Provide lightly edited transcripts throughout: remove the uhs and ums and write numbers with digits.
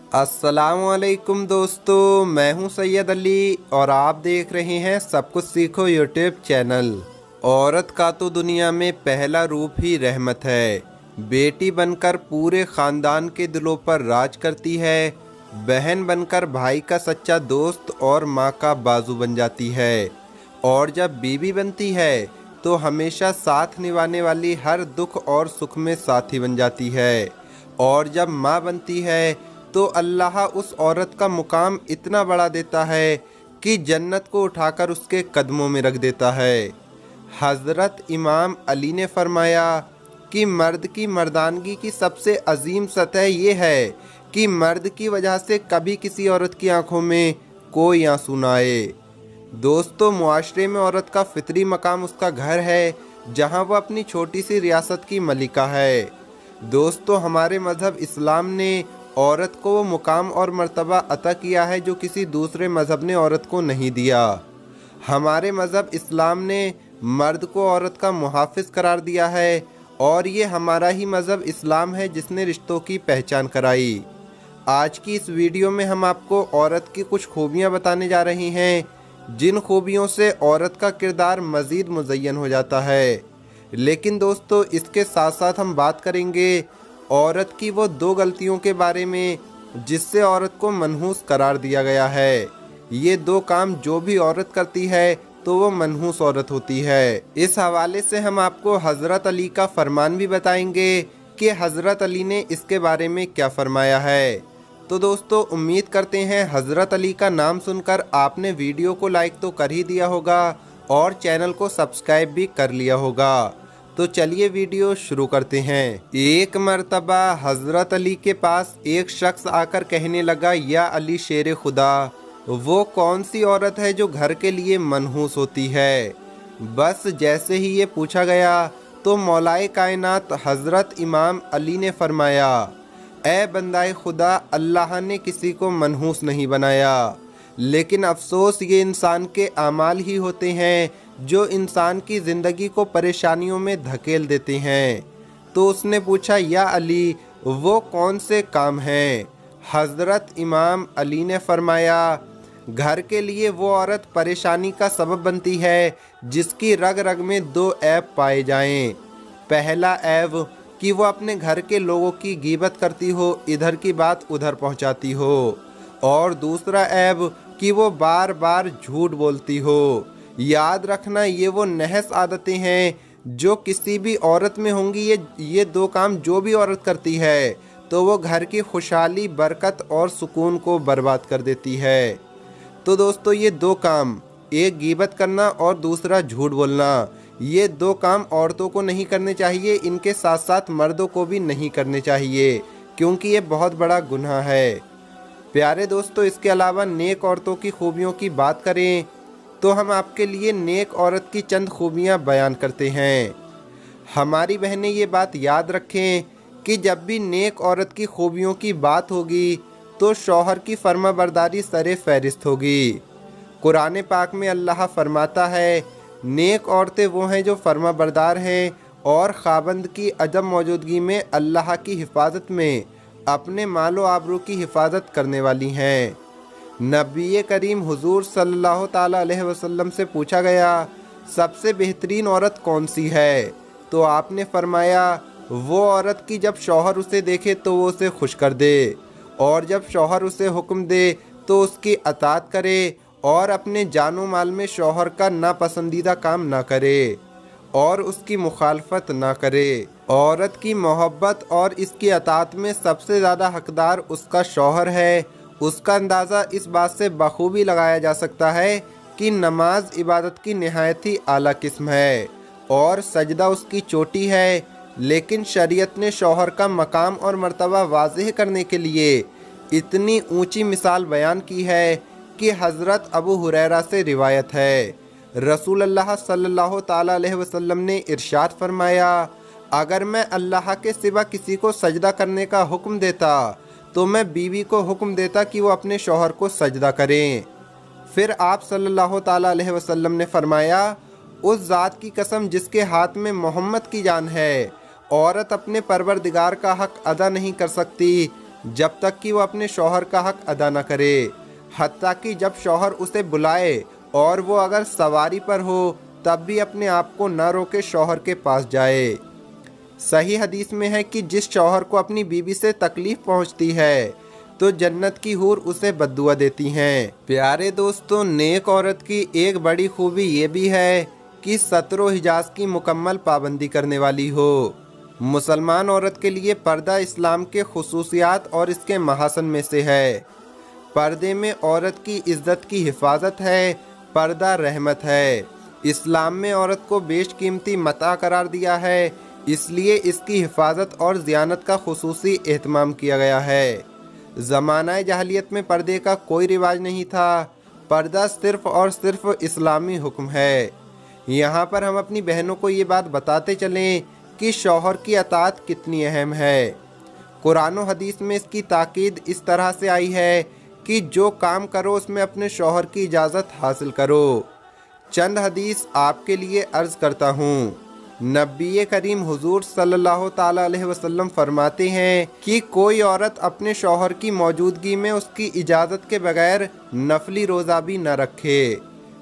अस्सलामुअलैकुम दोस्तों, मैं हूं सैयद अली और आप देख रहे हैं सब कुछ सीखो यूट्यूब चैनल। औरत का तो दुनिया में पहला रूप ही रहमत है। बेटी बनकर पूरे ख़ानदान के दिलों पर राज करती है। बहन बनकर भाई का सच्चा दोस्त और माँ का बाजू बन जाती है। और जब बीवी बनती है तो हमेशा साथ निभाने वाली हर दुख और सुख में साथी बन जाती है। और जब माँ बनती है तो अल्लाह उस औरत का मुकाम इतना बढ़ा देता है कि जन्नत को उठाकर उसके कदमों में रख देता है। हज़रत इमाम अली ने फरमाया कि मर्द की मर्दानगी की सबसे अजीम सतह ये है कि मर्द की वजह से कभी किसी औरत की आंखों में कोई आंसू ना आए। दोस्तों, मुआशरे में औरत का फितरी मकाम उसका घर है, जहां वह अपनी छोटी सी रियासत की मलिका है। दोस्तों, हमारे मज़हब इस्लाम ने औरत को वो मुकाम और मर्तबा अता किया है जो किसी दूसरे मज़हब ने औरत को नहीं दिया। हमारे मज़हब इस्लाम ने मर्द को औरत का मुहाफ़िज़ करार दिया है और ये हमारा ही मज़हब इस्लाम है जिसने रिश्तों की पहचान कराई। आज की इस वीडियो में हम आपको औरत की कुछ खूबियाँ बताने जा रहे हैं, जिन खूबियों से औरत का किरदार मज़ीद मुज़य्यन हो जाता है। लेकिन दोस्तों, इसके साथ साथ हम बात करेंगे औरत की वो दो गलतियों के बारे में जिससे औरत को मनहूस करार दिया गया है। ये दो काम जो भी औरत करती है तो वो मनहूस औरत होती है। इस हवाले से हम आपको हज़रत अली का फरमान भी बताएंगे कि हज़रत अली ने इसके बारे में क्या फरमाया है। तो दोस्तों, उम्मीद करते हैं हज़रत अली का नाम सुनकर आपने वीडियो को लाइक तो कर ही दिया होगा और चैनल को सब्सक्राइब भी कर लिया होगा। तो चलिए वीडियो शुरू करते हैं। एक मर्तबा हज़रत अली के पास एक शख्स आकर कहने लगा, या अली शेर खुदा, वो कौन सी औरत है जो घर के लिए मनहूस होती है। बस जैसे ही ये पूछा गया तो मौलाए कायनात हज़रत इमाम अली ने फरमाया, ए बंदाए खुदा, अल्लाह ने किसी को मनहूस नहीं बनाया, लेकिन अफसोस ये इंसान के आमाल ही होते हैं जो इंसान की ज़िंदगी को परेशानियों में धकेल देते हैं। तो उसने पूछा, या अली, वो कौन से काम हैं। हज़रत इमाम अली ने फरमाया, घर के लिए वो औरत परेशानी का सबब बनती है जिसकी रग रग में दो ऐब पाए जाएं। पहला ऐब कि वो अपने घर के लोगों की गीबत करती हो, इधर की बात उधर पहुंचाती हो, और दूसरा ऐब कि वो बार बार झूठ बोलती हो। याद रखना, ये वो नहस आदतें हैं जो किसी भी औरत में होंगी। ये दो काम जो भी औरत करती है तो वो घर की खुशहाली, बरकत और सुकून को बर्बाद कर देती है। तो दोस्तों, ये दो काम, एक गीबत करना और दूसरा झूठ बोलना, ये दो काम औरतों को नहीं करने चाहिए। इनके साथ साथ मर्दों को भी नहीं करने चाहिए, क्योंकि ये बहुत बड़ा गुनाह है। प्यारे दोस्तों, इसके अलावा नेक औरतों की खूबियों की बात करें तो हम आपके लिए नेक औरत की चंद खूबियां बयान करते हैं। हमारी बहनें ये बात याद रखें कि जब भी नेक औरत की खूबियों की बात होगी तो शौहर की फर्माबरदारी सरे फहरिस्त होगी। कुरान पाक में अल्लाह फरमाता है, नेक औरतें वो हैं जो फर्माबरदार हैं और खाबंद की अदम मौजूदगी में अल्लाह की हिफाजत में अपने मालो आबरू की हिफाजत करने वाली हैं। नबी करीम हुजूर सल्लल्लाहु ताला अलैहि वसल्लम से पूछा गया, सबसे बेहतरीन औरत कौन सी है। तो आपने फरमाया, वो औरत की जब शौहर उसे देखे तो वो उसे खुश कर दे, और जब शौहर उसे हुक्म दे तो उसकी अताअत करे, और अपने जानो माल में शौहर का नापसंदीदा काम ना करे और उसकी मुखालफत ना करे। औरत की मोहब्बत और इसकी अताअत में सबसे ज़्यादा हकदार उसका शौहर है। उसका अंदाज़ा इस बात से बखूबी लगाया जा सकता है कि नमाज इबादत की नहायत ही आला किस्म है और सजदा उसकी चोटी है। लेकिन शरीयत ने शौहर का मकाम और मर्तबा वाज़ेह करने के लिए इतनी ऊंची मिसाल बयान की है कि हज़रत अबू हुरैरा से रिवायत है, रसूल अल्लाह सल्लल्लाहु ताला अलैहि वसल्लम ने इरशाद फरमाया, अगर मैं अल्लाह के सिवा किसी को सजदा करने का हुक्म देता तो मैं बीवी को हुक्म देता कि वो अपने शौहर को सजदा करें। फिर आप सल्लल्लाहु ताला अलैहि वसल्लम ने फरमाया, उस ज़ात की कसम जिसके हाथ में मोहम्मद की जान है, औरत अपने परवरदिगार का हक अदा नहीं कर सकती जब तक कि वो अपने शौहर का हक अदा न करे। हत्ता कि जब शौहर उसे बुलाए और वो अगर सवारी पर हो तब भी अपने आप को न रोके शौहर के पास जाए। सही हदीस में है कि जिस शौहर को अपनी बीवी से तकलीफ पहुंचती है तो जन्नत की हूर उसे बद्दुआ देती हैं। प्यारे दोस्तों, नेक औरत की एक बड़ी खूबी ये भी है कि सत्रो हिजाज की मुकम्मल पाबंदी करने वाली हो। मुसलमान औरत के लिए पर्दा इस्लाम के खुसूसियात और इसके महासन में से है। पर्दे में औरत की इज्जत की हिफाजत है। पर्दा रहमत है। इस्लाम में औरत को बेशकीमती मता करार दिया है, इसलिए इसकी हिफाजत और ज़ियानत का खुसूसी एहतमाम किया गया है। ज़माना जahलियत में पर्दे का कोई रिवाज नहीं था। पर्दा सिर्फ़ और सिर्फ इस्लामी हुक्म है। यहाँ पर हम अपनी बहनों को ये बात बताते चलें कि शौहर की अताअत कितनी अहम है। कुरान और हदीस में इसकी ताकीद इस तरह से आई है कि जो काम करो उसमें अपने शौहर की इजाज़त हासिल करो। चंद हदीस आपके लिए अर्ज़ करता हूँ। नबी करीम हुजूर सल्लल्लाहु ताला अलैहि वसल्लम फरमाते हैं कि कोई औरत अपने शौहर की मौजूदगी में उसकी इजाज़त के बगैर नफली रोज़ा भी न रखे।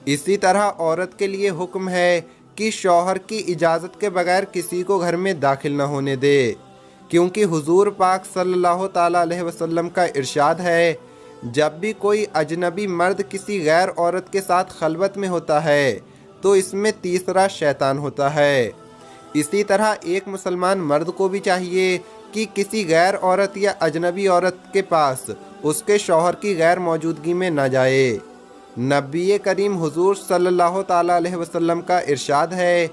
इसी तरह औरत के लिए हुक्म है कि शौहर की इजाज़त के बगैर किसी को घर में दाखिल न होने दे, क्योंकि हुजूर पाक सल्लल्लाहु ताला अलैहि वसल्लम का इरशाद है, जब भी कोई अजनबी मर्द किसी गैर औरत के साथ खलवत में होता है तो इसमें तीसरा शैतान होता है। इसी तरह एक मुसलमान मर्द को भी चाहिए कि किसी गैर औरत या अजनबी औरत के पास उसके शौहर की गैर मौजूदगी में न जाए। नबी करीम हुजूर सल्लल्लाहु ताला अलैहि वसल्लम का इरशाद है,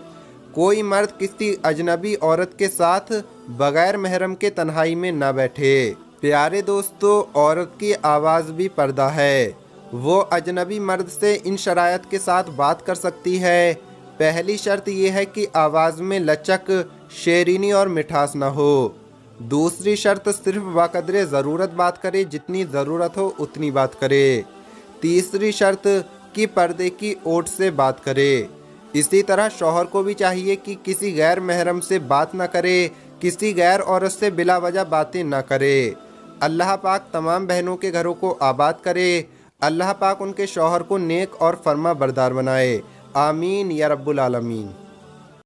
कोई मर्द किसी अजनबी औरत के साथ बगैर महरम के तन्हाई में न बैठे। प्यारे दोस्तों, औरत की आवाज़ भी पर्दा है। वो अजनबी मर्द से इन शरायत के साथ बात कर सकती है। पहली शर्त यह है कि आवाज़ में लचक, शेरीनी और मिठास ना हो। दूसरी शर्त सिर्फ बाकदरे ज़रूरत बात करे, जितनी ज़रूरत हो उतनी बात करे। तीसरी शर्त कि पर्दे की ओट से बात करे। इसी तरह शौहर को भी चाहिए कि किसी गैर महरम से बात ना करे, किसी गैर औरत से बिला वजह बातें ना करे। अल्लाह पाक तमाम बहनों के घरों को आबाद करे। अल्लाह पाक उनके शौहर को नेक और फर्मा बरदार बनाए। आमीन या रब्बुल आलमीन।